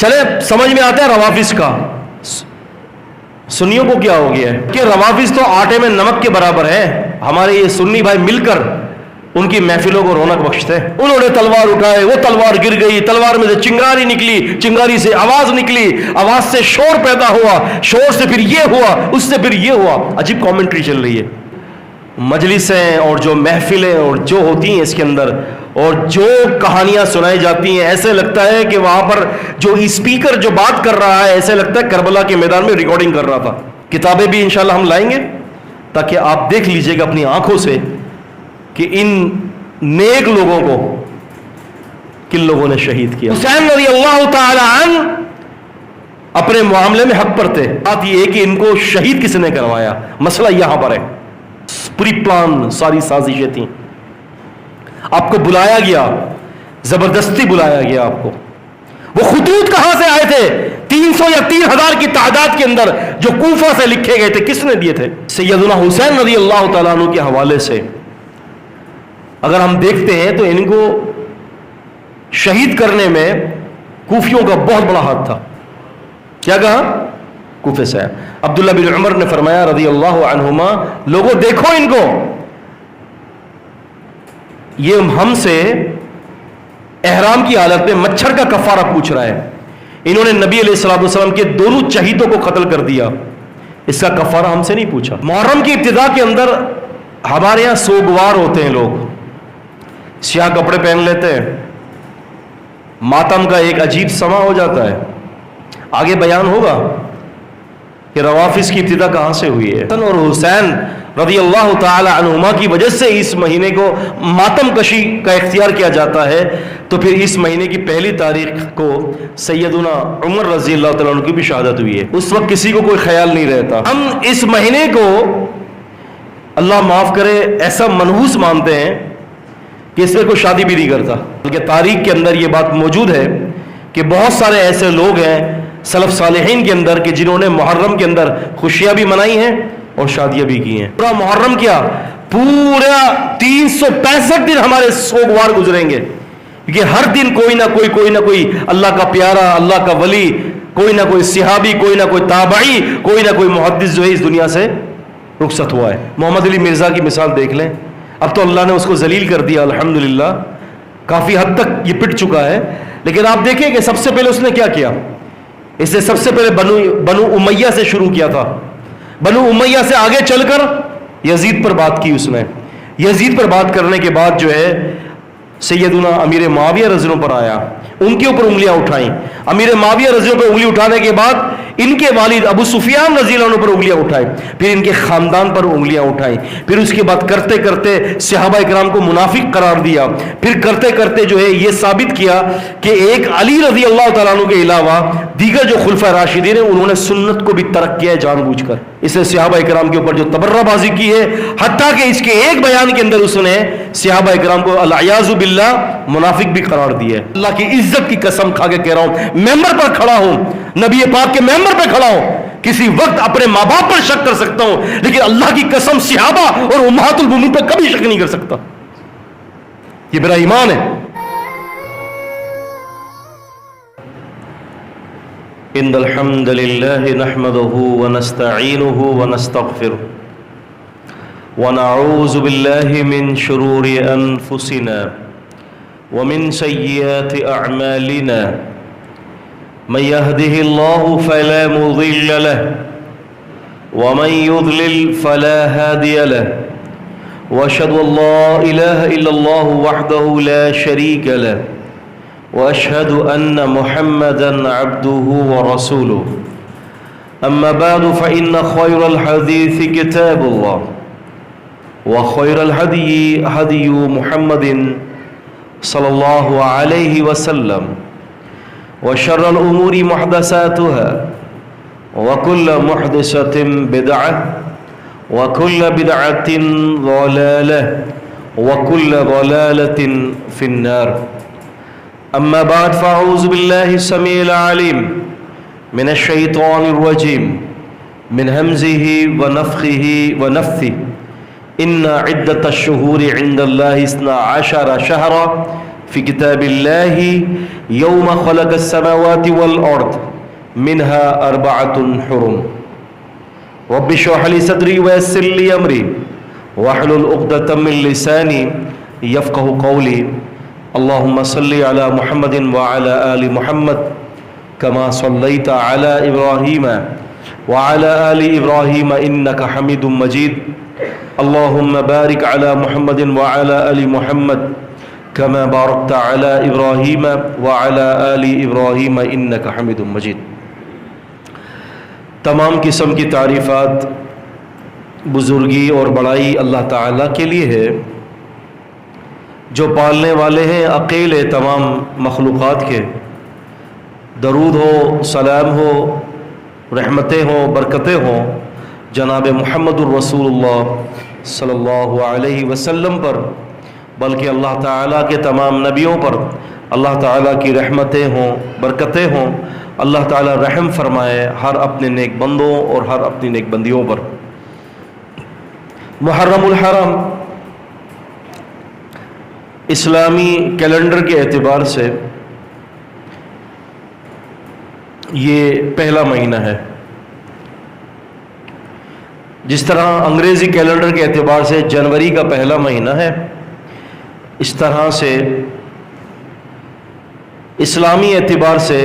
چلے سمجھ میں آتا ہے روافظ کا، سنیوں کو کیا ہو گیا ہے کہ روافظ تو آٹے میں نمک کے برابر ہے، ہمارے یہ سنی بھائی مل کر ان کی محفلوں کو رونق بخشتے ہیں۔ انہوں نے تلوار اٹھائے، وہ تلوار گر گئی، تلوار میں سے چنگاری نکلی، چنگاری سے آواز نکلی، آواز سے شور پیدا ہوا، شور سے پھر یہ ہوا، اس سے پھر یہ ہوا، عجیب کامنٹری چل رہی ہے۔ مجلسیں اور جو محفلیں اور جو ہوتی ہیں اس کے اندر اور جو کہانیاں سنائی جاتی ہیں، ایسے لگتا ہے کہ وہاں پر جو اسپیکر جو بات کر رہا ہے ایسے لگتا ہے کربلا کے میدان میں ریکارڈنگ کر رہا تھا۔ کتابیں بھی انشاءاللہ ہم لائیں گے تاکہ آپ دیکھ لیجئے گا اپنی آنکھوں سے کہ ان نیک لوگوں کو کن لوگوں نے شہید کیا۔ حسین رضی اللہ تعالی عنہ اپنے معاملے میں حق پر تھے، بات یہ ہے کہ ان کو شہید کس نے کروایا، مسئلہ یہاں پر ہے۔ پوری پلان، ساری سازشیں تھیں، آپ کو بلایا گیا، زبردستی بلایا گیا آپ کو۔ وہ خطوط کہاں سے آئے تھے؟ 300 یا 3000 کی تعداد کے اندر جو کوفہ سے لکھے گئے تھے، کس نے دیے تھے؟ سیدنا حسین رضی اللہ تعالیٰ عنہ کے حوالے سے اگر ہم دیکھتے ہیں تو ان کو شہید کرنے میں کوفیوں کا بہت بڑا ہاتھ تھا۔ کیا کہا؟ کوفے سے عبداللہ بن عمر نے فرمایا رضی اللہ عنہما، لوگوں دیکھو ان کو، یہ ہم سے احرام کی حالت میں مچھر کا کفارہ پوچھ رہا ہے، انہوں نے نبی علیہ الصلوۃ والسلام کے دونوں چہیتوں کو قتل کر دیا، اس کا کفارہ ہم سے نہیں پوچھا۔ محرم کی ابتدا کے اندر ہمارے یہاں سوگوار ہوتے ہیں، لوگ سیاہ کپڑے پہن لیتے ہیں، ماتم کا ایک عجیب سما ہو جاتا ہے۔ آگے بیان ہوگا کہ روافظ کی ابتدا کہاں سے ہوئی ہے۔ حسن اور حسین رضی اللہ تعالی عنہما کی وجہ سے اس مہینے کو ماتم کشی کا اختیار کیا جاتا ہے، تو پھر اس مہینے کی پہلی تاریخ کو سیدنا عمر رضی اللہ تعالیٰ عنہ کی بھی شہادت ہوئی ہے۔ اس وقت کسی کو کوئی خیال نہیں رہتا۔ ہم اس مہینے کو اللہ معاف کرے ایسا منحوس مانتے ہیں کہ اس میں کوئی شادی بھی نہیں کرتا، بلکہ تاریخ کے اندر یہ بات موجود ہے کہ بہت سارے ایسے لوگ ہیں سلف صالحین کے اندر کہ جنہوں نے محرم کے اندر خوشیاں بھی منائی ہیں اور شادیاں بھی کی ہیں۔ پورا محرم کیا، پورا 365 دن ہمارے سوگوار گزریں گے، کیونکہ ہر دن کوئی نہ کوئی اللہ کا پیارا، اللہ کا ولی، کوئی نہ کوئی صحابی، کوئی نہ کوئی تابعی، کوئی نہ کوئی محدث جو ہے اس دنیا سے رخصت ہوا ہے۔ محمد علی مرزا کی مثال دیکھ لیں، اب تو اللہ نے اس کو ذلیل کر دیا الحمدللہ، کافی حد تک یہ پٹ چکا ہے، لیکن آپ دیکھیں کہ سب سے پہلے اس نے کیا کیا، اس نے سب سے پہلے بنو امیہ سے شروع کیا تھا، بنو امیہ سے آگے چل کر یزید پر بات کی، اس نے یزید پر بات کرنے کے بعد جو ہے سیدنا امیر معاویہ رضی اللہ عنہ پر آیا، ان کے اوپر انگلیاں اٹھائیں، امیر معاویہ رضی اللہ عنہ پر انگلی اٹھانے کے بعد ان کے والد ابو سفیان رضی اللہ عنہ پر انگلیاں اٹھائیں، پھر ان کے خاندان پر انگلیاں اٹھائیں، پھر اس کے بعد کرتے کرتے صحابہ اکرام کو منافق قرار دیا، پھر کرتے کرتے جو ہے یہ ثابت کیا کہ ایک علی رضی اللہ تعالیٰ عنہ کے علاوہ دیگر جو خلفۂ راشدین ہیں انہوں نے سنت کو بھی ترک کیا ہے جان بوجھ کر۔ اس نے صحابہ اکرام کے اوپر جو تبرہ بازی کی ہے، حتیٰ کہ اس کے ایک بیان کے اندر اس نے صحابہ اکرام کو العیاذ باللہ منافق بھی قرار دیا ہے۔ اللہ کی عزت کی قسم کھا کے کہہ رہا ہوں، ممبر پر کھڑا ہوں، نبی پاک کے ممبر پہ کھڑا ہوں، کسی وقت اپنے ماں باپ پر شک کر سکتا ہوں، لیکن اللہ کی قسم صحابہ اور امہات المومنین پر کبھی شک نہیں کر سکتا، یہ میرا ایمان ہے۔ ان الحمد لله نحمده ونستعينه ونستغفره ونعوذ بالله من شرور انفسنا ومن سيئات اعمالنا، من يهده الله فلا مضل له ومن يضلل فلا هادي له، واشهد ان لا اله الا الله وحده لا شريك له، واشهد ان محمدا عبده ورسوله، اما بعد فان خير الحديث كتاب الله وخير الهدي هدي محمد صلى الله عليه وسلم، وشر الامور محدثاتها وكل محدثة بدعة وكل بدعة ضلالة وكل ضلالة في النار، اما بعد فاعوذ بالله السميع العليم من الشيطان الرجيم من همزه ونفخه ونفثه، ان عدة الشهور عند الله 12 شهرا فی کتاب اللہ یوم خلق السماوات والارض منها اربعۃ حرم رب اشرح لي صدری ویسر لي امری واحلل عقدۃ من لسانی یفقهوا قولی اللهم صل علی محمد وعلى آل محمد كما صليت على ابراہیم وعلى آل ابراہیم انك حمید مجید اللهم بارک علی محمد وعلى آل محمد كما باركت على ابراہیم وعلى آل ابراہیم انك حمید مجید۔ تمام قسم کی تعریفات، بزرگی اور بڑائی اللہ تعالیٰ کے لیے ہے، جو پالنے والے ہیں عقیل تمام مخلوقات کے۔ درود ہو، سلام ہو، رحمتیں ہوں، برکتیں ہوں جناب محمد الرسول اللہ صلی اللہ علیہ وسلم پر، بلکہ اللہ تعالیٰ کے تمام نبیوں پر اللہ تعالیٰ کی رحمتیں ہوں، برکتیں ہوں۔ اللہ تعالیٰ رحم فرمائے ہر اپنے نیک بندوں اور ہر اپنی نیک بندیوں پر۔ محرم الحرام اسلامی کیلنڈر کے اعتبار سے یہ پہلا مہینہ ہے۔ جس طرح انگریزی کیلنڈر کے اعتبار سے جنوری کا پہلا مہینہ ہے، اس طرح سے اسلامی اعتبار سے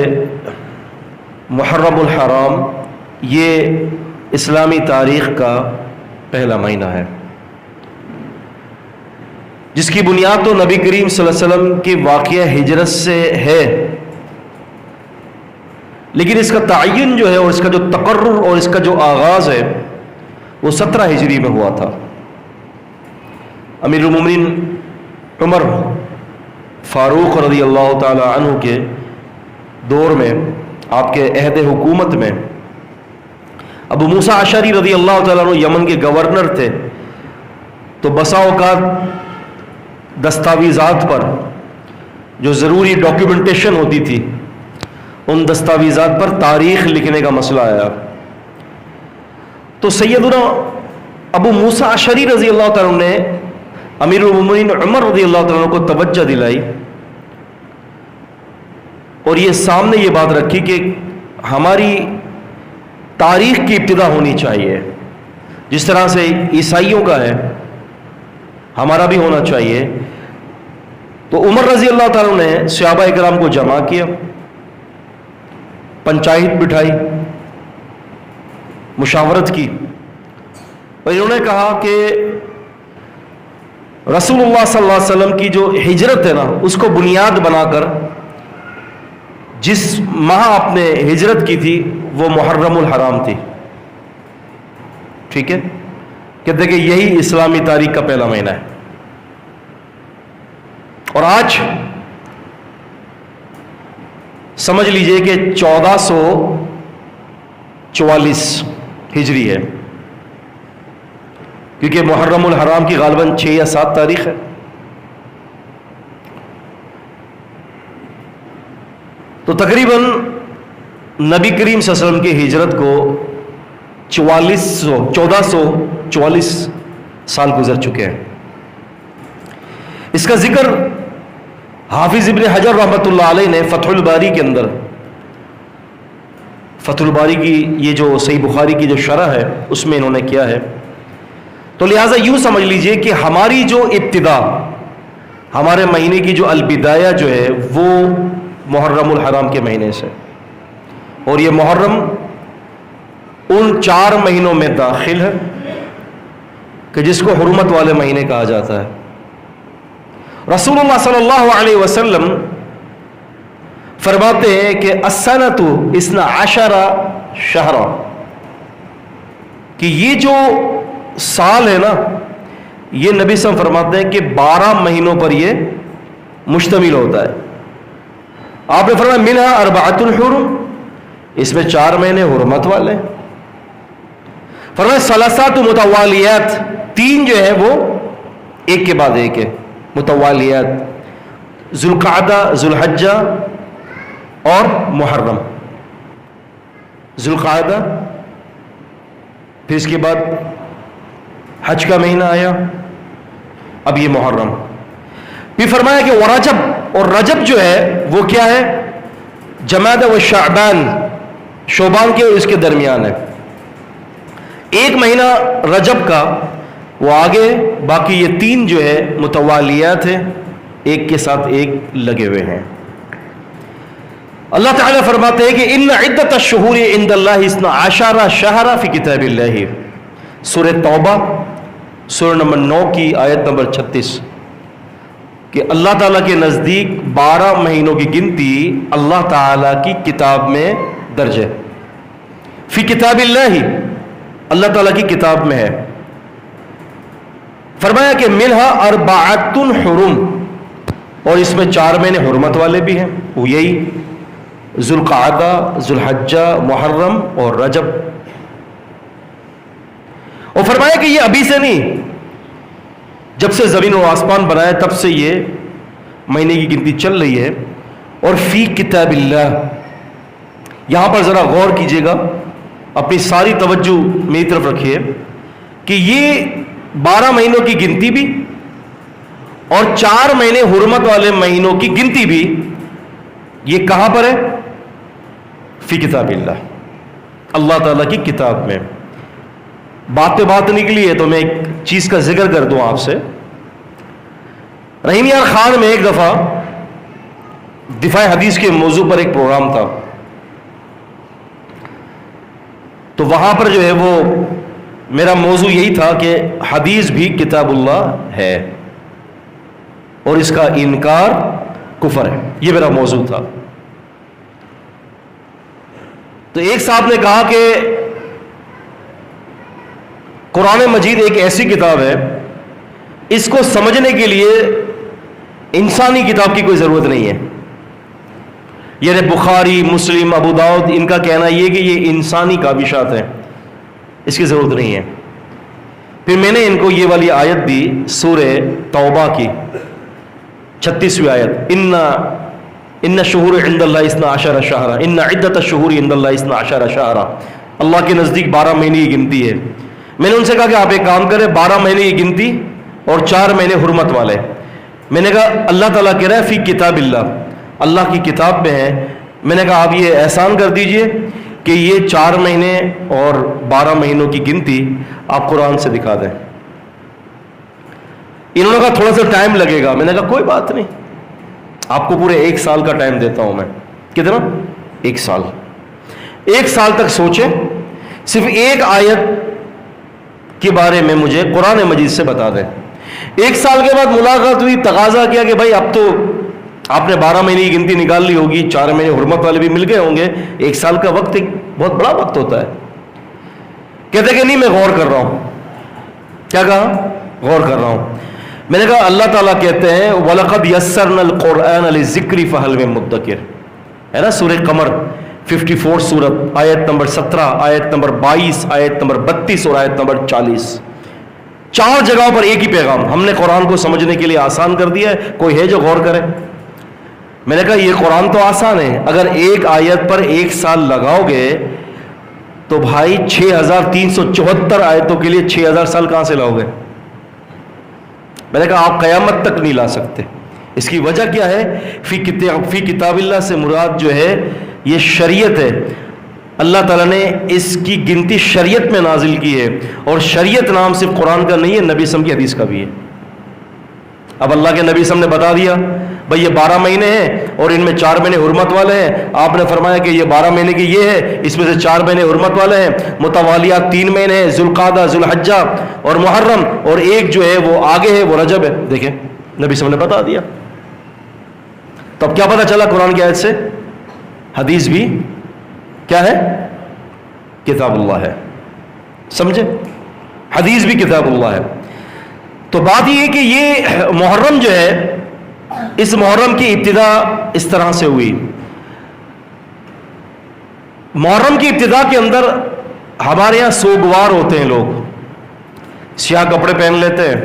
محرم الحرام یہ اسلامی تاریخ کا پہلا مہینہ ہے، جس کی بنیاد تو نبی کریم صلی اللہ علیہ وسلم کی واقعہ ہجرت سے ہے، لیکن اس کا تعین جو ہے اور اس کا جو تقرر اور اس کا جو آغاز ہے وہ 17 ہجری میں ہوا تھا۔ امیر المومنین عمر فاروق رضی اللہ تعالی عنہ کے دور میں، آپ کے عہد حکومت میں، ابو موسیٰ اشعری رضی اللہ تعالیٰ عنہ یمن کے گورنر تھے، تو بسا اوقات دستاویزات پر جو ضروری ڈاکیومنٹیشن ہوتی تھی، ان دستاویزات پر تاریخ لکھنے کا مسئلہ آیا، تو سیدنا ابو موسیٰ اشعری رضی اللہ تعالیٰ عنہ نے امیر المومنین عمر رضی اللہ تعالیٰ عنہ کو توجہ دلائی اور یہ سامنے یہ بات رکھی کہ ہماری تاریخ کی ابتدا ہونی چاہیے، جس طرح سے عیسائیوں کا ہے ہمارا بھی ہونا چاہیے۔ تو عمر رضی اللہ تعالیٰ نے صحابہ اکرام کو جمع کیا، پنچایت بٹھائی، مشاورت کی، اور انہوں نے کہا کہ رسول اللہ صلی اللہ علیہ وسلم کی جو ہجرت ہے نا، اس کو بنیاد بنا کر جس ماہ آپ نے ہجرت کی تھی وہ محرم الحرام تھی، ٹھیک ہے؟ کہتے ہیں کہ یہی اسلامی تاریخ کا پہلا مہینہ ہے، اور آج سمجھ لیجئے کہ 1444 ہجری ہے، کیونکہ محرم الحرام کی غالباً 6 یا 7 تاریخ ہے۔ تو تقریباً نبی کریم صلی اللہ علیہ وسلم کی ہجرت کو 1444 سال گزر چکے ہیں۔ اس کا ذکر حافظ ابن حجر رحمۃ اللہ علیہ نے فتح الباری کے اندر، فتح الباری کی یہ جو صحیح بخاری کی جو شرح ہے اس میں انہوں نے کیا ہے، تو لہٰذا یوں سمجھ لیجئے کہ ہماری جو ابتدا، ہمارے مہینے کی جو البدایہ جو ہے وہ محرم الحرام کے مہینے سے، اور یہ محرم ان 4 مہینوں میں داخل ہے کہ جس کو حرمت والے مہینے کہا جاتا ہے۔ رسول اللہ صلی اللہ علیہ وسلم فرماتے ہیں کہ السنۃ 12 شہرا، کہ یہ جو سال ہے نا، یہ نبی صلی اللہ علیہ وسلم فرماتے ہیں کہ 12 مہینوں پر یہ مشتمل ہوتا ہے۔ آپ نے فرمایا منها 4 حرم، اس میں 4 مہینے حرمت والے، فرمایا 3 متوالیات، 3 جو ہے وہ ایک کے بعد ایک ہے، متوالیات، ذوالقعدہ، ذوالحجہ اور محرم۔ ذوالقعدہ، پھر اس کے بعد حج کا مہینہ آیا، اب یہ محرم۔ پھر فرمایا کہ ورجب، اور رجب جو ہے وہ کیا ہے؟ جمادی و شعبان، شعبان کے اور اس کے درمیان ہے. ایک مہینہ رجب کا وہ آگے، باقی یہ 3 جو ہے متوالیات ہیں، ایک کے ساتھ ایک لگے ہوئے ہیں. اللہ تعالیٰ فرماتے ہیں کہ ان عدت الشہور عند اللہ 12 شہرا فی کتاب اللہ. سورہ توبہ سورہ نمبر 9 کی آیت نمبر 36 کہ اللہ تعالیٰ کے نزدیک 12 مہینوں کی گنتی اللہ تعالیٰ کی کتاب میں درج ہے. فی کتاب اللہ، اللہ تعالیٰ کی کتاب میں ہے. فرمایا کہ منہا 4 حرم، اور اس میں 4 مہینے حرمت والے بھی ہیں، وہ یہی ذوالقعدہ، ذوالحجہ، محرم اور رجب. اور فرمایا کہ یہ ابھی سے نہیں، جب سے زمین و آسمان بنایا تب سے یہ مہینے کی گنتی چل رہی ہے. اور فی کتاب اللہ، یہاں پر ذرا غور کیجئے گا، اپنی ساری توجہ میری طرف رکھیے کہ یہ 12 مہینوں کی گنتی بھی اور 4 مہینے حرمت والے مہینوں کی گنتی بھی یہ کہاں پر ہے؟ فی کتاب اللہ، اللہ تعالیٰ کی کتاب میں. بات نکلی ہے تو میں ایک چیز کا ذکر کر دوں آپ سے. رحیم یار خان میں ایک دفعہ دفاع حدیث کے موضوع پر ایک پروگرام تھا، تو وہاں پر جو ہے وہ میرا موضوع یہی تھا کہ حدیث بھی کتاب اللہ ہے اور اس کا انکار کفر ہے. یہ میرا موضوع تھا. تو ایک صاحب نے کہا کہ قرآن مجید ایک ایسی کتاب ہے، اس کو سمجھنے کے لیے انسانی کتاب کی کوئی ضرورت نہیں ہے. یعنی بخاری، مسلم، ابو داؤد، ان کا کہنا یہ کہ یہ انسانی کاوشات ہیں، اس کی ضرورت نہیں ہے. پھر میں نے ان کو یہ والی آیت دی سورہ توبہ کی 36ویں آیت، ان شہور عند اللہ 12 شہرا، ان عدت الشہور عند اللہ 12 شہرا. اللہ کے نزدیک 12 مہینے کی گنتی ہے. میں نے ان سے کہا کہ آپ ایک کام کریں، 12 مہینے کی گنتی اور 4 مہینے حرمت والے. میں نے کہا اللہ تعالیٰ کہہ رہا ہے فی کتاب اللہ، اللہ کی کتاب میں ہے. میں نے کہا آپ یہ احسان کر دیجئے کہ یہ 4 مہینے اور 12 مہینوں کی گنتی آپ قرآن سے دکھا دیں. انہوں نے کہا تھوڑا سا ٹائم لگے گا. میں نے کہا کوئی بات نہیں، آپ کو پورے 1 سال کا ٹائم دیتا ہوں میں. کتنا؟ 1 سال. 1 سال تک سوچیں، صرف ایک آیت کے بارے میں مجھے قرآن مجید سے بتا دیں. 1 سال کے بعد ملاقات ہوئی، تقاضا کیا کہ بھائی اب تو آپ نے 12 مہینے کی گنتی نکال لی ہوگی، 4 مہینے حرمت والے بھی مل گئے ہوں گے. 1 سال کا وقت ایک بہت بڑا وقت ہوتا ہے. کہتے کہ نہیں میں غور کر رہا ہوں. کیا کہا؟ غور کر رہا ہوں. میں نے کہا اللہ تعالیٰ کہتے ہیں وَلَقَدْ يَسَّرْنَا الْقُرْآنَ لِلذِّكْرِ فَهَلْ مِن مُدَّكِرٍ، ہے نا سورہ قمر 54 سورت، آیت نمبر 17، آیت نمبر 22، آیت نمبر 32 اور آیت نمبر 40. 4 جگہوں پر ایک ہی پیغام. ہم نے قرآن کو سمجھنے کے لیے آسان کر دیا ہے، کوئی ہے جو غور کرے؟ میں نے کہا یہ قرآن تو آسان ہے، اگر ایک آیت پر 1 سال لگاؤ گے تو بھائی 6374 آیتوں کے لیے 6000 سال کہاں سے لاؤ گے؟ میں نے کہا آپ قیامت تک نہیں لا سکتے. اس کی وجہ کیا ہے؟ فی کتاب اللہ سے مراد جو ہے یہ شریعت ہے. اللہ تعالیٰ نے اس کی گنتی شریعت میں نازل کی ہے، اور شریعت نام صرف قرآن کا نہیں ہے، نبی صلی اللہ علیہ وسلم کی حدیث کا بھی ہے. اب اللہ کے نبی صلی اللہ علیہ وسلم نے بتا دیا بھئی یہ 12 مہینے ہیں اور ان میں 4 مہینے حرمت والے ہیں. آپ نے فرمایا کہ یہ 12 مہینے کی یہ ہے، اس میں سے 4 مہینے حرمت والے ہیں. متوالیات 3 مہینے ہیں، ذوالقعدہ، ذوالحجہ اور محرم، اور ایک جو ہے وہ آگے ہے، وہ رجب ہے. دیکھیں نبی صلی اللہ علیہ وسلم نے بتا دیا. تو اب کیا پتہ چلا قرآن کی آیت سے؟ حدیث بھی کیا ہے؟ کتاب اللہ ہے. سمجھے؟ حدیث بھی کتاب اللہ ہے. تو بات یہ ہے کہ یہ محرم جو ہے، اس محرم کی ابتدا اس طرح سے ہوئی. محرم کی ابتدا کے اندر ہمارے یہاں سوگوار ہوتے ہیں، لوگ سیاہ کپڑے پہن لیتے ہیں،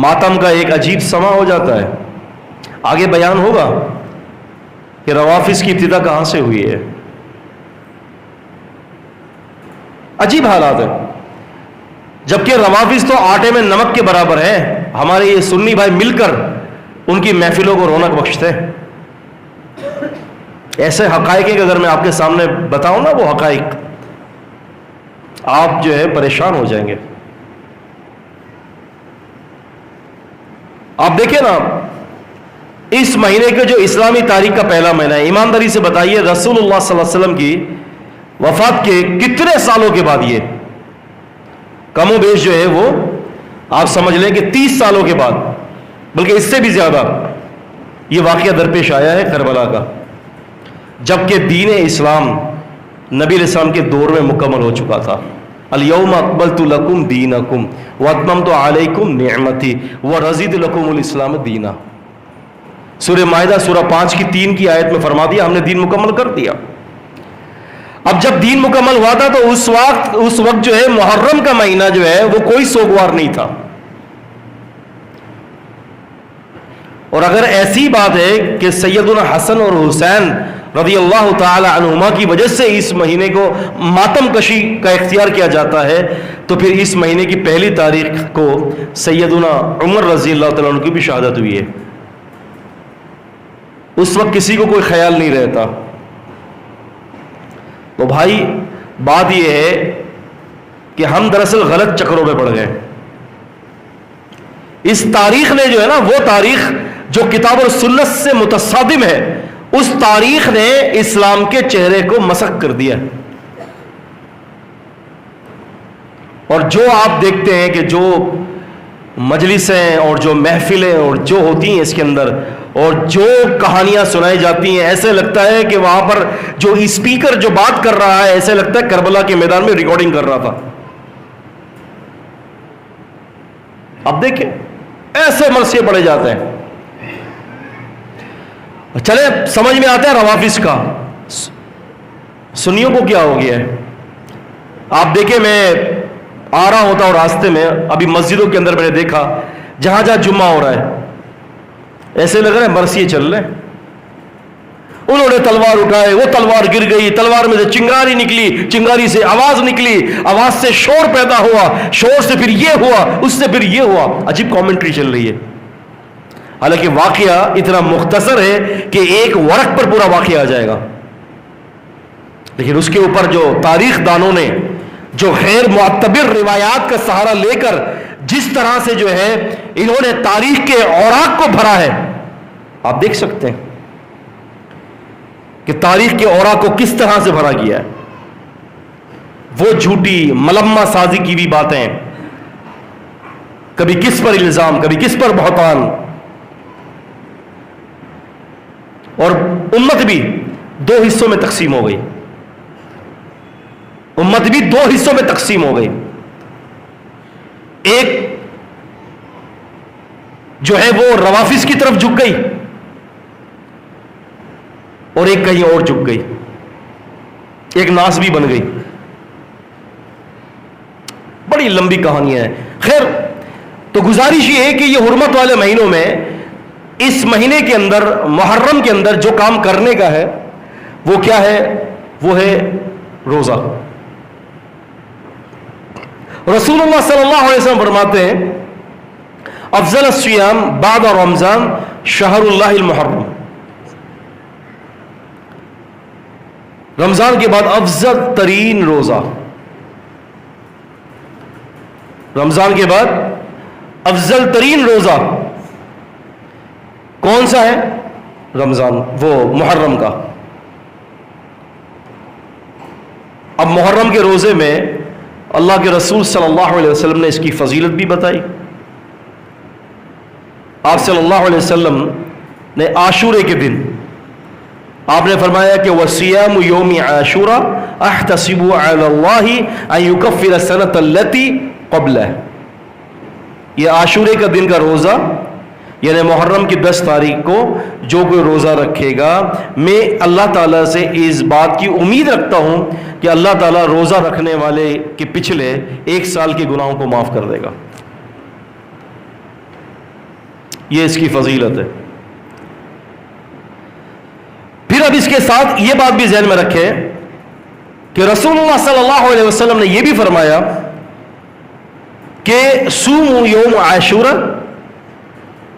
ماتم کا ایک عجیب سما ہو جاتا ہے. آگے بیان ہوگا کہ روافظ کی ابتدا کہاں سے ہوئی ہے. عجیب حالات ہے، جبکہ روافظ تو آٹے میں نمک کے برابر ہے. ہمارے یہ سنی بھائی مل کر ان کی محفلوں کو رونق بخشتے ہیں. ایسے حقائق کہ اگر میں آپ کے سامنے بتاؤں نا وہ حقائق، آپ جو ہے پریشان ہو جائیں گے. آپ دیکھیں نا اس مہینے کے جو اسلامی تاریخ کا پہلا مہینہ ہے، ایمانداری سے بتائیے رسول اللہ صلی اللہ علیہ وسلم کی وفات کے کتنے سالوں کے بعد، یہ کم و بیش جو ہے وہ آپ سمجھ لیں کہ 30 سالوں کے بعد، بلکہ اس سے بھی زیادہ، یہ واقعہ درپیش آیا ہے کربلا کا، جبکہ دین اسلام نبی علیہ السلام کے دور میں مکمل ہو چکا تھا. الیوم اکملت لکم دینکم واتممت علیکم نعمتی ورضیت لکم الاسلام دینا. سورہ مائدہ سورہ 5 کی 3 کی آیت میں فرما دیا ہم نے دین مکمل کر دیا. اب جب دین مکمل ہوا تھا تو اس وقت جو ہے محرم کا مہینہ جو ہے وہ کوئی سوگوار نہیں تھا. اور اگر ایسی بات ہے کہ سیدنا حسن اور حسین رضی اللہ تعالی عنہما کی وجہ سے اس مہینے کو ماتم کشی کا اختیار کیا جاتا ہے، تو پھر اس مہینے کی پہلی تاریخ کو سیدنا عمر رضی اللہ تعالیٰ عنہ کی بھی شہادت ہوئی ہے. اس وقت کسی کو کوئی خیال نہیں رہتا. تو بھائی بات یہ ہے کہ ہم دراصل غلط چکروں میں پڑ گئے. اس تاریخ نے جو ہے نا، وہ تاریخ جو کتاب اور سنت سے متصادم ہے، اس تاریخ نے اسلام کے چہرے کو مسخ کر دیا. اور جو آپ دیکھتے ہیں کہ جو مجلسیں اور جو محفلیں اور جو ہوتی ہیں اس کے اندر، اور جو کہانیاں سنائی جاتی ہیں، ایسے لگتا ہے کہ وہاں پر جو اسپیکر جو بات کر رہا ہے ایسے لگتا ہے کربلا کے میدان میں ریکارڈنگ کر رہا تھا. اب دیکھیں ایسے مرثیے پڑے جاتے ہیں. چلے سمجھ میں آتا ہے روافظ کا، سنیوں کو کیا ہو گیا ہے. آپ دیکھیں میں آ رہا ہوتا ہوں راستے میں، ابھی مسجدوں کے اندر میں نے دیکھا جہاں جہاں جمعہ ہو رہا ہے ایسے لگ رہا ہے مرثیے چل رہے ہیں. انہوں نے تلوار اٹھائے، وہ تلوار گر گئی، تلوار میں سے چنگاری نکلی، چنگاری سے آواز نکلی، آواز سے شور پیدا ہوا، شور سے پھر یہ ہوا، اس سے پھر یہ ہوا. عجیب کامنٹری چل رہی ہے. حالانکہ واقعہ اتنا مختصر ہے کہ ایک ورق پر پورا واقعہ آ جائے گا، لیکن اس کے اوپر جو تاریخ دانوں نے جو غیر معتبر روایات کا سہارا لے کر جس طرح سے جو ہے انہوں نے تاریخ کے اوراق کو بھرا ہے، آپ دیکھ سکتے ہیں کہ تاریخ کے اوراق کو کس طرح سے بھرا گیا ہے. وہ جھوٹی ملمہ سازی کی بھی باتیں، کبھی کس پر الزام، کبھی کس پر بہتان. اور امت بھی 2 حصوں میں تقسیم ہو گئی. امت بھی 2 حصوں میں تقسیم ہو گئی. ایک جو ہے وہ روافظ کی طرف جھک گئی اور ایک کہیں اور جھک گئی، ایک ناسبی بن گئی. بڑی لمبی کہانیاں ہیں. خیر، تو گزارش یہ ہے کہ یہ حرمت والے مہینوں میں اس مہینے کے اندر محرم کے اندر جو کام کرنے کا ہے وہ کیا ہے؟ وہ ہے روزہ. رسول اللہ صلی اللہ علیہ وسلم فرماتے ہیں افضل الصیام بعد رمضان شہر اللہ المحرم. رمضان کے بعد افضل ترین روزہ، رمضان کے بعد افضل ترین روزہ کون سا ہے؟ رمضان، وہ محرم کا. اب محرم کے روزے میں اللہ کے رسول صلی اللہ علیہ وسلم نے اس کی فضیلت بھی بتائی. آپ صلی اللہ علیہ وسلم نے عاشورے کے دن آپ نے فرمایا کہ وَصِيَامُ يَوْمِ عَاشُورَا أَحْتَسِبُ عَلَى اللَّهِ أَن يُكَفِّرَ السَّنَةَ الَّتِي قَبْلَهُ. یہ عاشورے کا دن کا روزہ یعنی محرم کی 10 تاریخ کو جو کوئی روزہ رکھے گا، میں اللہ تعالیٰ سے اس بات کی امید رکھتا ہوں کہ اللہ تعالیٰ روزہ رکھنے والے کے پچھلے 1 سال کے گناہوں کو معاف کر دے گا. یہ اس کی فضیلت ہے. پھر اب اس کے ساتھ یہ بات بھی ذہن میں رکھیں کہ رسول اللہ صلی اللہ علیہ وسلم نے یہ بھی فرمایا کہ صوموا یوم عاشورا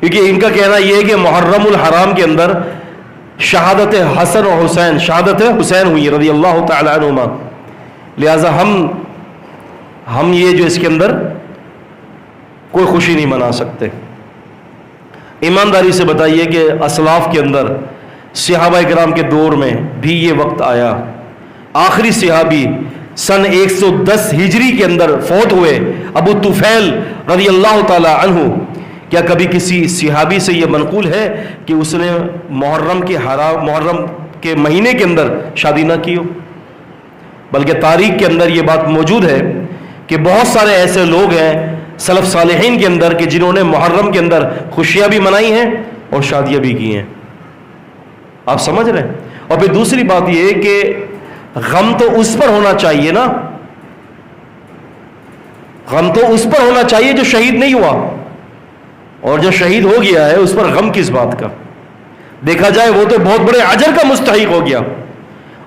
کیونکہ ان کا کہنا یہ ہے کہ محرم الحرام کے اندر شہادت حسن اور حسین، شہادت حسین ہوئی رضی اللہ تعالی عنہما، لہذا ہم یہ جو اس کے اندر کوئی خوشی نہیں منا سکتے۔ ایمانداری سے بتائیے کہ اسلاف کے اندر صحابہ کرام کے دور میں بھی یہ وقت آیا، آخری صحابی سن 110 ہجری کے اندر فوت ہوئے ابو طفیل رضی اللہ تعالی عنہ، کیا کبھی کسی صحابی سے یہ منقول ہے کہ اس نے محرم کے مہینے کے اندر شادی نہ کی ہو؟ بلکہ تاریخ کے اندر یہ بات موجود ہے کہ بہت سارے ایسے لوگ ہیں سلف صالحین کے اندر کہ جنہوں نے محرم کے اندر خوشیاں بھی منائی ہیں اور شادیاں بھی کی ہیں۔ آپ سمجھ رہے ہیں؟ اور پھر دوسری بات یہ ہے کہ غم تو اس پر ہونا چاہیے نا، غم تو اس پر ہونا چاہیے جو شہید نہیں ہوا، اور جو شہید ہو گیا ہے اس پر غم کس بات کا؟ دیکھا جائے وہ تو بہت بڑے اجر کا مستحق ہو گیا۔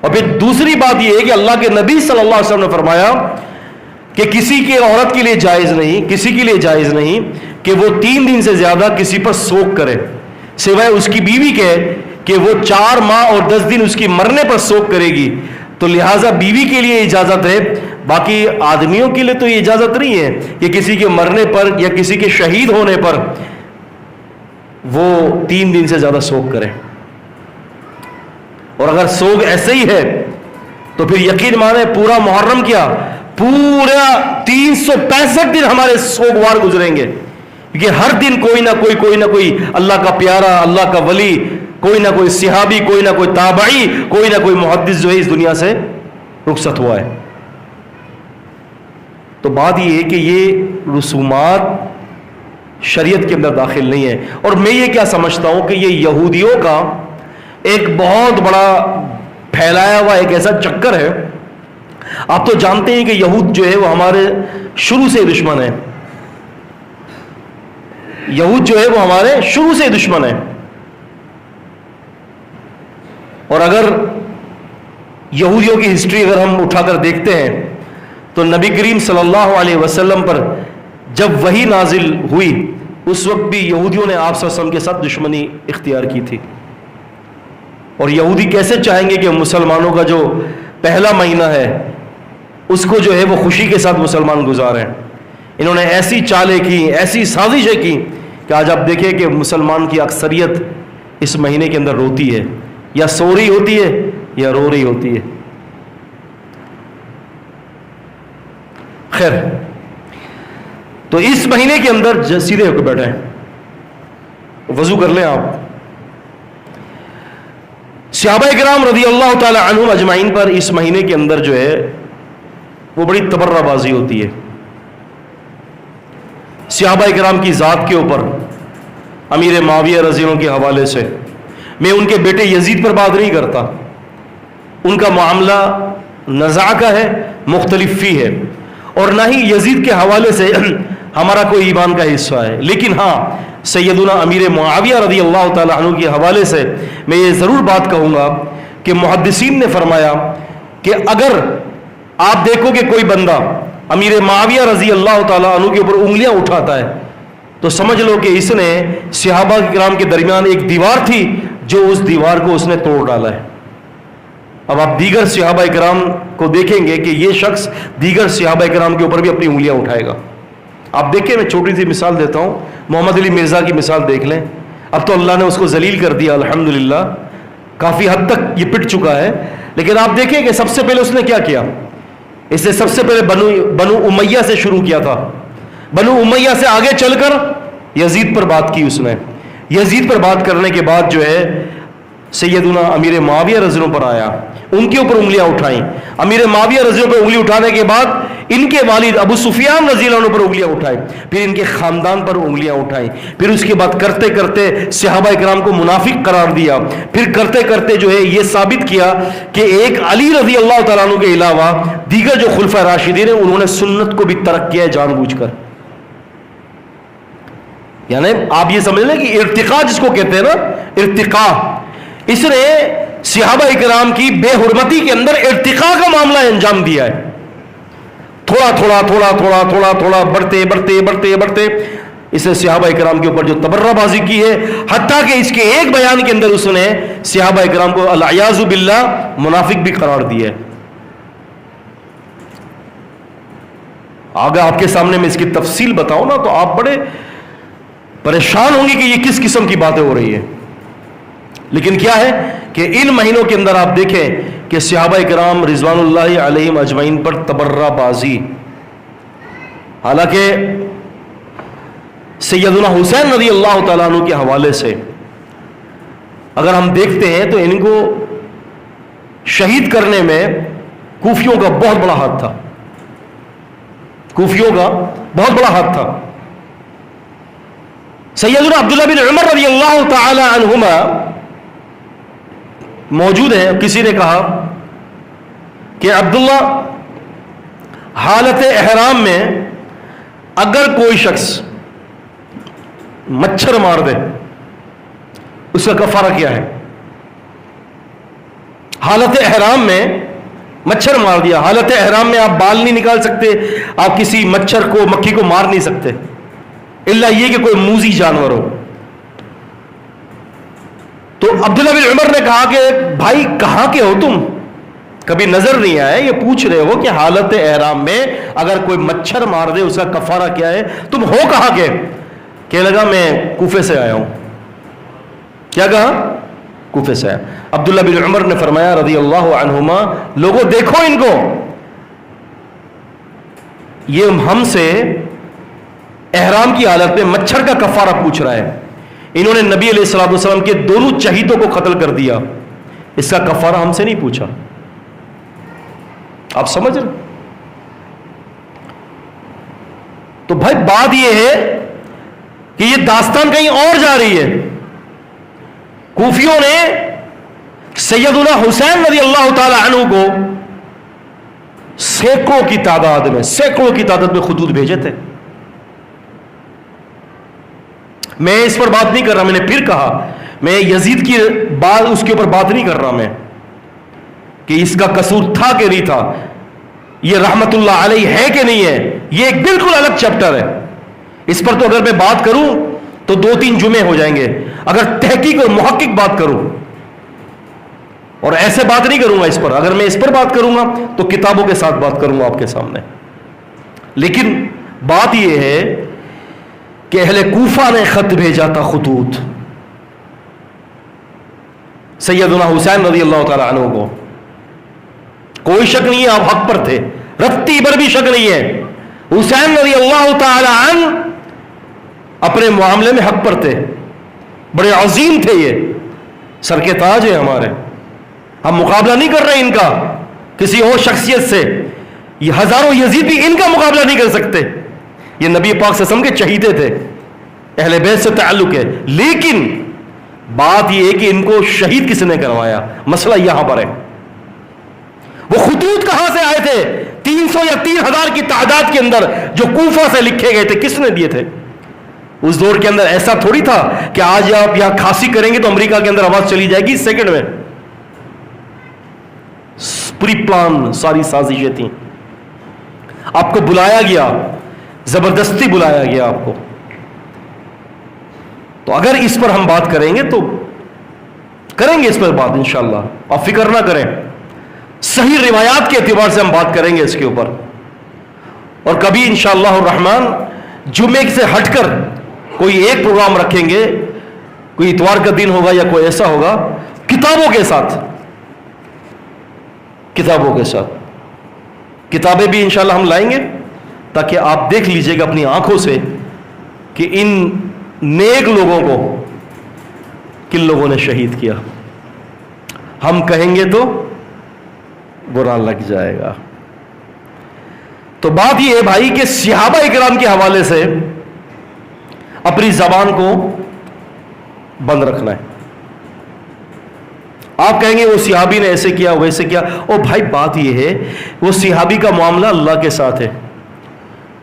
اور پھر دوسری بات یہ ہے کہ اللہ کے نبی صلی اللہ علیہ وسلم نے فرمایا کہ کسی کی عورت کے لیے جائز نہیں کہ وہ 3 دن سے زیادہ کسی پر سوگ کرے، سوائے اس کی بیوی کے کہ وہ 4 ماہ اور 10 دن اس کی مرنے پر سوگ کرے گی۔ تو لہٰذا بیوی کے لیے اجازت ہے، باقی آدمیوں کے لیے تو یہ اجازت نہیں ہے کہ کسی کے مرنے پر یا کسی کے شہید ہونے پر وہ 3 دن سے زیادہ سوگ کریں۔ اور اگر سوگ ایسے ہی ہے تو پھر یقین مانے پورا محرم کیا، پورا 365 دن ہمارے سوگوار گزریں گے، کیونکہ ہر دن کوئی نہ کوئی اللہ کا پیارا، اللہ کا ولی، کوئی نہ کوئی صحابی، کوئی نہ کوئی تابعی، کوئی نہ کوئی محدث جو ہے اس دنیا سے رخصت ہوا ہے۔ تو بات یہ ہے کہ یہ رسومات شریعت کے اندر داخل نہیں ہے، اور میں یہ کیا سمجھتا ہوں کہ یہ یہودیوں کا ایک بہت بڑا پھیلایا ہوا ایک ایسا چکر ہے۔ آپ تو جانتے ہیں کہ یہود جو ہے وہ ہمارے شروع سے دشمن ہے، یہود جو ہے وہ ہمارے شروع سے دشمن ہے۔ اور اگر یہودیوں کی ہسٹری اگر ہم اٹھا کر دیکھتے ہیں تو نبی کریم صلی اللہ علیہ وسلم پر جب وحی نازل ہوئی اس وقت بھی یہودیوں نے آپ صلی اللہ علیہ وسلم کے ساتھ دشمنی اختیار کی تھی، اور یہودی کیسے چاہیں گے کہ مسلمانوں کا جو پہلا مہینہ ہے اس کو جو ہے وہ خوشی کے ساتھ مسلمان گزاریں۔ انہوں نے ایسی چالیں کی، ایسی سازشیں کی کہ آج آپ دیکھیں کہ مسلمان کی اکثریت اس مہینے کے اندر روتی ہے، یا سو رہی ہوتی ہے یا رو رہی ہوتی ہے۔ خیر، تو اس مہینے کے اندر سیدھے ہو کے بیٹھیں، وضو کر لیں آپ۔ صحابہ کرام رضی اللہ تعالی عنہم اجمعین پر اس مہینے کے اندر جو ہے وہ بڑی تبرہ بازی ہوتی ہے۔ صحابہ کرام کی ذات کے اوپر امیر معاویہ رضی اللہ عنہ کے حوالے سے، میں ان کے بیٹے یزید پر بات نہیں کرتا، ان کا معاملہ نزاع کا ہے، مختلف فی ہے، اور نہ ہی یزید کے حوالے سے ہمارا کوئی ایمان کا حصہ ہے، لیکن ہاں سیدنا امیر معاویہ رضی اللہ تعالی عنہ کے حوالے سے میں یہ ضرور بات کہوں گا کہ محدثین نے فرمایا کہ اگر آپ دیکھو کہ کوئی بندہ امیر معاویہ رضی اللہ تعالی عنہ کے اوپر انگلیاں اٹھاتا ہے تو سمجھ لو کہ اس نے صحابہ کرام کے درمیان ایک دیوار تھی جو اس دیوار کو اس نے توڑ ڈالا ہے۔ اب آپ دیگر صحابہ کرام کو دیکھیں گے کہ یہ شخص دیگر صحابہ کرام کے اوپر بھی اپنی انگلیاں اٹھائے گا۔ آپ دیکھیں، میں چھوٹی سی مثال دیتا ہوں، محمد علی مرزا کی مثال دیکھ لیں، اب تو اللہ نے اس کو ذلیل کر دیا الحمدللہ، کافی حد تک یہ پٹ چکا ہے، لیکن آپ دیکھیں کہ سب سے پہلے اس نے کیا کیا، اس نے سب سے پہلے بنو امیہ سے شروع کیا تھا، بنو امیہ سے آگے چل کر یزید پر بات کی، اس نے یزید پر بات کرنے کے بعد جو ہے سیدنا امیر معاویہ رضی اللہ عنہ پر آیا، ان کے اوپر انگلیاں اٹھائیں، امیر معاویہ رضی اللہ عنہ پر انگلی اٹھانے کے بعد ان کے والد ابو سفیان رضی اللہ عنہ پر انگلیاں اٹھائیں، پھر ان کے خاندان پر انگلیاں اٹھائیں، پھر اس کے بعد کرتے کرتے صحابہ کرام کو منافق قرار دیا، پھر کرتے کرتے جو ہے یہ ثابت کیا کہ ایک علی رضی اللہ تعالیٰ عنہ کے علاوہ دیگر جو خلفائے راشدین ہیں انہوں نے سنت کو بھی ترک کیا ہے جان بوجھ کر۔ یعنی آپ یہ سمجھ لیں کہ ارتقاء جس کو کہتے ہیں نا، ارتقاء، اس نے صحابہ کرام کی بے حرمتی کے اندر ارتقاء کا معاملہ انجام دیا ہے، تھوڑا تھوڑا تھوڑا تھوڑا تھوڑا تھوڑا بڑھتے بڑھتے بڑھتے بڑھتے اس نے صحابہ اکرام کے اوپر جو تبرہ بازی کی ہے، حتیٰ کہ اس کے ایک بیان کے اندر اس نے صحابہ اکرام کو العیاذ باللہ منافق بھی قرار دیا ہے. اگر آپ کے سامنے میں اس کی تفصیل بتاؤں نا تو آپ بڑے پریشان ہوں گے کہ یہ کس قسم کی باتیں ہو رہی ہیں. لیکن کیا ہے کہ ان مہینوں کے اندر آپ دیکھیں کہ صحابہ کرام رضوان اللہ علیہم اجمعین پر تبرہ بازی، حالانکہ سیدنا حسین رضی اللہ تعالیٰ عنہ کے حوالے سے اگر ہم دیکھتے ہیں تو ان کو شہید کرنے میں کوفیوں کا بہت بڑا ہاتھ تھا، کوفیوں کا بہت بڑا ہاتھ تھا. سیدنا عبداللہ بن عمر رضی اللہ تعالی عنہما موجود ہیں. کسی نے کہا کہ عبداللہ، حالت احرام میں اگر کوئی شخص مچھر مار دے اس کا کفارہ کیا ہے؟ حالت احرام میں مچھر مار دیا، حالت احرام میں آپ بال نہیں نکال سکتے، آپ کسی مچھر کو مکھی کو مار نہیں سکتے الا یہ کہ کوئی موذی جانور ہو. تو عبداللہ بن عمر نے کہا کہ بھائی کہاں کے ہو تم؟ کبھی نظر نہیں آئے، یہ پوچھ رہے ہو کہ حالت احرام میں اگر کوئی مچھر مار دے اس کا کفارہ کیا ہے، تم ہو کہاں کے؟ کہنے لگا میں کوفے سے آیا ہوں. کیا کہا؟ کوفے سے آیا. عبداللہ بن عمر نے فرمایا رضی اللہ عنہما، لوگوں دیکھو ان کو، یہ ہم سے احرام کی حالت میں مچھر کا کفارہ پوچھ رہا ہے. انہوں نے نبی علیہ الصلوۃ والسلام کے دونوں چہیتوں کو قتل کر دیا، اس کا کفارہ ہم سے نہیں پوچھا. آپ سمجھ رہے؟ تو بھائی بات یہ ہے کہ یہ داستان کہیں اور جا رہی ہے. کوفیوں نے سیدنا حسین رضی اللہ تعالی عنہ کو سینکڑوں کی تعداد میں خطوط بھیجے تھے. میں اس پر بات نہیں کر رہا، میں نے پھر کہا میں یزید کی بات اس کے اوپر بات نہیں کر رہا میں کہ اس کا قصور تھا کہ نہیں تھا، یہ رحمت اللہ علیہ ہے کہ نہیں ہے، یہ ایک بالکل الگ چیپٹر ہے. اس پر تو اگر میں بات کروں تو 2-3 جمعے ہو جائیں گے. اگر تحقیق اور محقق بات کروں اور ایسے بات نہیں کروں گا اس پر، اگر میں اس پر بات کروں گا تو کتابوں کے ساتھ بات کروں گا آپ کے سامنے. لیکن بات یہ ہے کہ اہل کوفہ نے خط بھیجا تھا، خطوط سیدنا حسین رضی اللہ تعالی عنہ کو. کوئی شک نہیں ہے آپ حق پر تھے، رتی بر بھی شک نہیں ہے. حسین رضی اللہ تعالی عنہ اپنے معاملے میں حق پر تھے، بڑے عظیم تھے، یہ سر کے تاج ہیں ہمارے. ہم مقابلہ نہیں کر رہے ان کا کسی اور شخصیت سے، یہ ہزاروں یزید بھی ان کا مقابلہ نہیں کر سکتے. یہ نبی پاک صلی اللہ علیہ وسلم کے چہیتے تھے، اہل بیت سے تعلق ہے. لیکن بات یہ ہے کہ ان کو شہید کس نے کروایا، مسئلہ یہاں پر ہے. وہ خطوط کہاں سے آئے تھے؟ 300 یا 3000 کی تعداد کے اندر جو کوفہ سے لکھے گئے تھے، کس نے دیے تھے؟ اس دور کے اندر ایسا تھوڑی تھا کہ آج آپ یہاں کھانسی کریں گے تو امریکہ کے اندر آواز چلی جائے گی سیکنڈ میں. پوری پلان، ساری سازشیں تھیں. آپ کو بلایا گیا، زبردستی بلایا گیا آپ کو. تو اگر اس پر ہم بات کریں گے تو کریں گے اس پر بات انشاءاللہ، آپ فکر نہ کریں. صحیح روایات کے اعتبار سے ہم بات کریں گے اس کے اوپر. اور کبھی انشاءاللہ الرحمن جمعے سے ہٹ کر کوئی ایک پروگرام رکھیں گے، کوئی اتوار کا دن ہوگا یا کوئی ایسا ہوگا، کتابوں کے ساتھ. کتابیں بھی انشاءاللہ ہم لائیں گے تاکہ آپ دیکھ لیجئے گا اپنی آنکھوں سے کہ ان نیک لوگوں کو کن لوگوں نے شہید کیا. ہم کہیں گے تو برا لگ جائے گا. تو بات یہ ہے بھائی کہ صحابہ اکرام کے حوالے سے اپنی زبان کو بند رکھنا ہے. آپ کہیں گے وہ صحابی نے ایسے کیا ویسے کیا. او بھائی بات یہ ہے وہ صحابی کا معاملہ اللہ کے ساتھ ہے.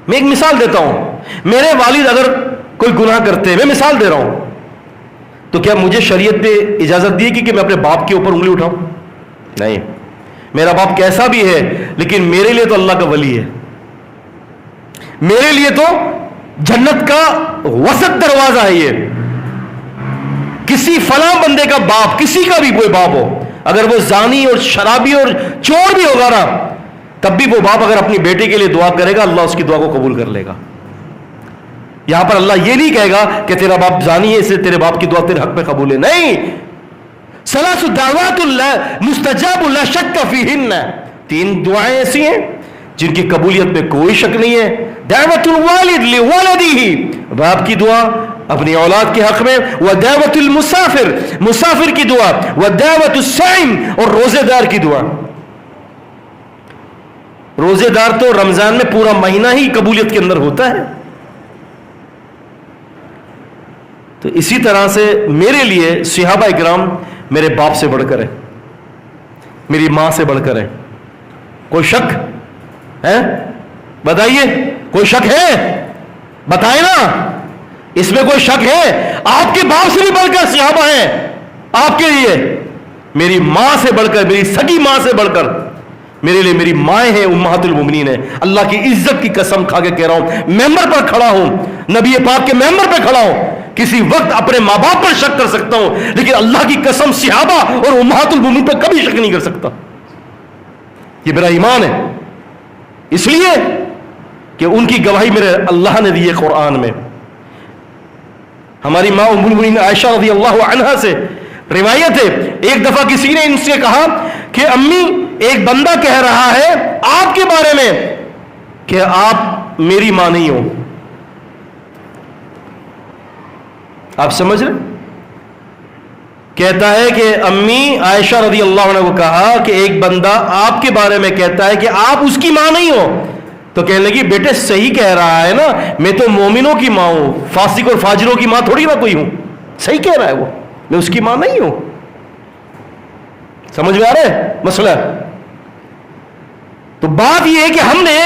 میں ایک مثال دیتا ہوں. میرے والد اگر کوئی گناہ کرتے ہیں، میں مثال دے رہا ہوں، تو کیا مجھے شریعت نے اجازت دی کہ میں اپنے باپ کے اوپر انگلی اٹھاؤں؟ نہیں. میرا باپ کیسا بھی ہے لیکن میرے لیے تو اللہ کا ولی ہے، میرے لیے تو جنت کا وسط دروازہ ہے یہ. کسی فلاں بندے کا باپ، کسی کا بھی کوئی باپ ہو، اگر وہ زانی اور شرابی اور چور بھی ہوگا نا، تب بھی وہ باپ اگر اپنی بیٹی کے لیے دعا کرے گا، اللہ اس کی دعا کو قبول کر لے گا. یہاں پر اللہ یہ نہیں کہے گا کہ تیرا باپ زانی ہے اس لیے تیرے باپ کی دعا تیرے حق میں قبول ہے. نہیں، ثلاث دعوات اللہ مستجاب لا شک فیہن، 3 دعائیں ایسی ہیں جن کی قبولیت میں کوئی شک نہیں ہے. دعوت الوالد لوالدہ، باپ کی دعا اپنی اولاد کے حق میں، ودعوت المسافر، مسافر کی دعا، ودعوت الصائم، اور روزے دار کی دعا. روزے دار تو رمضان میں پورا مہینہ ہی قبولیت کے اندر ہوتا ہے. تو اسی طرح سے میرے لیے صحابہ اکرام میرے باپ سے بڑھ کر ہے، میری ماں سے بڑھ کر ہے. کوئی شک ہے؟ بتائیے، کوئی شک ہے؟ بتائیں نا، اس میں کوئی شک ہے؟ آپ کے باپ سے بھی بڑھ کر صحابہ ہیں آپ کے لیے. میری ماں سے بڑھ کر، میری سگی ماں سے بڑھ کر میرے لیے میری مائیں ہیں، امہات المومنین ہیں. اللہ کی عزت کی قسم کھا کے کہہ رہا ہوں، ممبر پر کھڑا ہوں، نبی پاک کے ممبر پہ کھڑا ہوں، کسی وقت اپنے ماں باپ پر شک کر سکتا ہوں، لیکن اللہ کی قسم صحابہ اور امہات المومنین پر کبھی شک نہیں کر سکتا. یہ میرا ایمان ہے، اس لیے کہ ان کی گواہی میرے اللہ نے دی ہے قرآن میں. ہماری ماں ام المؤمنین عائشہ رضی اللہ عنہا سے روایت ہے، ایک دفعہ کسی نے ان سے کہا کہ امی، ایک بندہ کہہ رہا ہے آپ کے بارے میں کہ آپ میری ماں نہیں ہو. آپ سمجھ رہے؟ کہتا ہے کہ امی عائشہ رضی اللہ عنہ کو کہا کہ ایک بندہ آپ کے بارے میں کہتا ہے کہ آپ اس کی ماں نہیں ہو. تو کہنے لگی بیٹے صحیح کہہ رہا ہے نا، میں تو مومنوں کی ماں ہوں، فاسق اور فاجروں کی ماں تھوڑی نہ کوئی ہوں. صحیح کہہ رہا ہے وہ، میں اس کی ماں نہیں ہوں. سمجھ میں آ رہا ہے مسئلہ؟ تو بات یہ ہے کہ ہم نے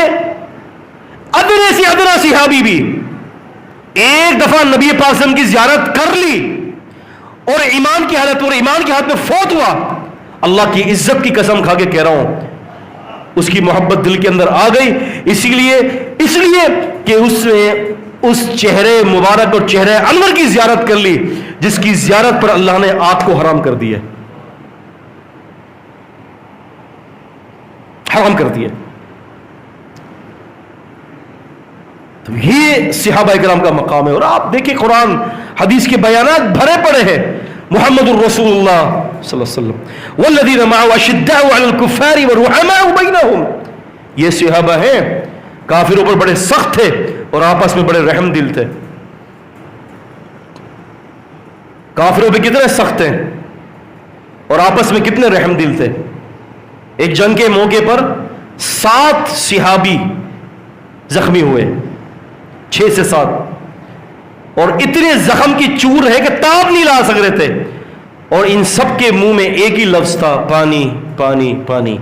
ادنے سے ادنا صحابی بھی ایک دفعہ نبی پاک صلی اللہ علیہ وسلم کی زیارت کر لی اور ایمان کی حالت اور ایمان کے ہاتھ میں فوت ہوا. اللہ کی عزت کی قسم کھا کے کہہ رہا ہوں، اس کی محبت دل کے اندر آ گئی، اس لیے کہ اس نے اس چہرے مبارک اور چہرے انور کی زیارت کر لی جس کی زیارت پر اللہ نے آگ کو حرام کر دیا، حرام کر دیا. تو یہ صحابہ کرام کا مقام ہے. اور آپ دیکھیں قرآن حدیث کے بیانات بھرے پڑے ہیں. محمد الرسول اللہ صلی اللہ علیہ وسلم والذین معه اشداء علی الکفار ورحماء بینہم، یہ صحابہ ہیں، کافروں پر بڑے سخت تھے اور آپس میں بڑے رحم دل تھے. کافروں پہ کتنے سخت ہیں اور آپس میں کتنے رحم دل تھے. ایک جنگ کے موقع پر 7 صحابی زخمی ہوئے، 6 سے 7، اور اتنے زخم کی چور ہے کہ تاب نہیں لا سک رہے تھے، اور ان سب کے منہ میں ایک ہی لفظ تھا، پانی پانی پانی.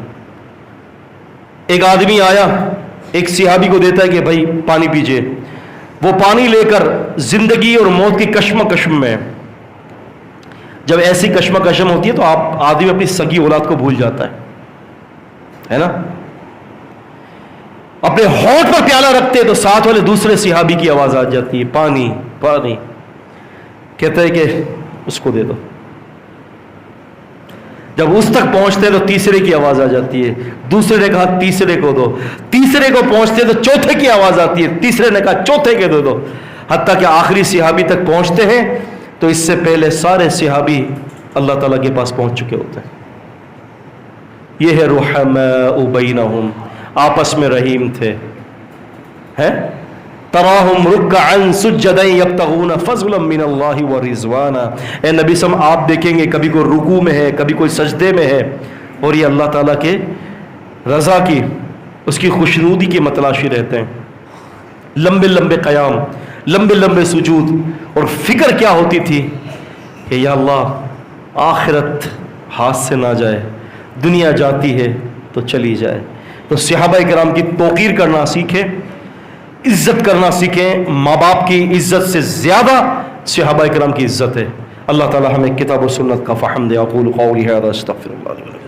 ایک آدمی آیا، ایک صحابی کو دیتا ہے کہ بھائی پانی پیجئے. وہ پانی لے کر زندگی اور موت کی کشمکشم میں، جب ایسی کشمکشم ہوتی ہے تو آدمی اپنی سگی اولاد کو بھول جاتا ہے نا. اپنے ہونٹ پر پیالہ رکھتے تو ساتھ والے دوسرے صحابی کی آواز آ جاتی ہے، پانی پانی. کہتا ہے کہ اس کو دے دو. جب اس تک پہنچتے تو تیسرے کی آواز آ جاتی ہے، دوسرے نے کہا تیسرے کو دو. تیسرے کو پہنچتے تو چوتھے کی آواز آتی ہے، تیسرے نے کہا چوتھے کے دے دو. حتیٰ کہ آخری صحابی تک پہنچتے ہیں تو اس سے پہلے سارے صحابی اللہ تعالیٰ کے پاس پہنچ چکے ہوتے ہیں. یہ ہے رحماء بینہم، آپس میں رحیم تھے. تراہم رکعا سجدا یبتغون فضلا من اللہ ورضوانا. اے نبی صلی اللہ علیہ وسلم، آپ دیکھیں گے کبھی کوئی رکوع میں ہے، کبھی کوئی سجدے میں ہے، اور یہ اللہ تعالیٰ کے رضا کی، اس کی خوشنودی کے متلاشی رہتے ہیں. لمبے لمبے قیام، لمبے لمبے سجود، اور فکر کیا ہوتی تھی کہ یا اللہ آخرت ہاتھ سے نہ جائے، دنیا جاتی ہے تو چلی جائے. تو صحابہ کرام کی توقیر کرنا سیکھیں، عزت کرنا سیکھیں. ماں باپ کی عزت سے زیادہ صحابہ کرام کی عزت ہے. اللہ تعالی ہمیں کتاب و سنت کا فہم دے. اقول قولی ھذا استغفر اللہ.